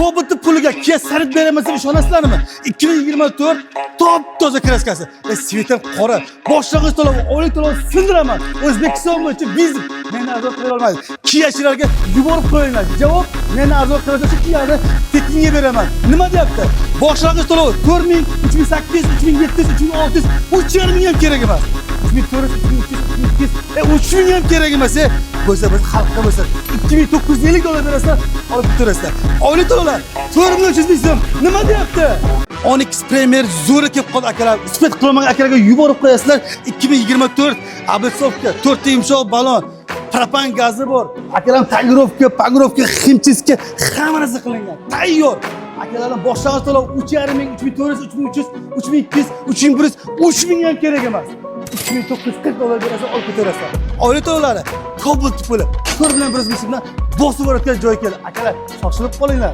Kobultni puliga Kia Sonet bermasam ishonasizlarmi? 2024 top toza kraskasi. Svetim qora. Boshlang'ich to'lov, oylik to'lov sindiraman. O'zbekiston bo'yicha biznes meni arzon qila olmaydi. Kiachilarga yuborib qo'yinglar. Javob: meni arzon qiladigan Kia'ni tekinga beraman. Nima deyapti? Boshlang'ich to'lov 4000, 3800, 3700, 3600, 3000 ham kerak emas. 3400, 3300, 3000 ham kerak emas. Bo'lsa biz xalqqa bo'lsa 2950 dollar berasizlar, olib turasizlar. Oylik to'lovlar 4300 so'm. Nima deyapti? Onyx Premier zo'r kelib qoldi akalar. Ispat qilmagan akalarga yuborib qo'yasizlar. 2024 Abelsovka 4 yumshoq balon, propan gazi bor. Akalar pagirovka, ximchiska hamma narsa qilingan. Tayyor. Akalardan boshlang'ich to'lov 3500, 3400, 3300, 3200, 3100, 3000 ham kerak emas. 2940 dollar berasa olib ketasizlar. Oylik to'lovlari Cobalt puli. Ko'r bilan bir bilan bosib o'tgan joy keldi. Akalar, shoshilib qolinglar.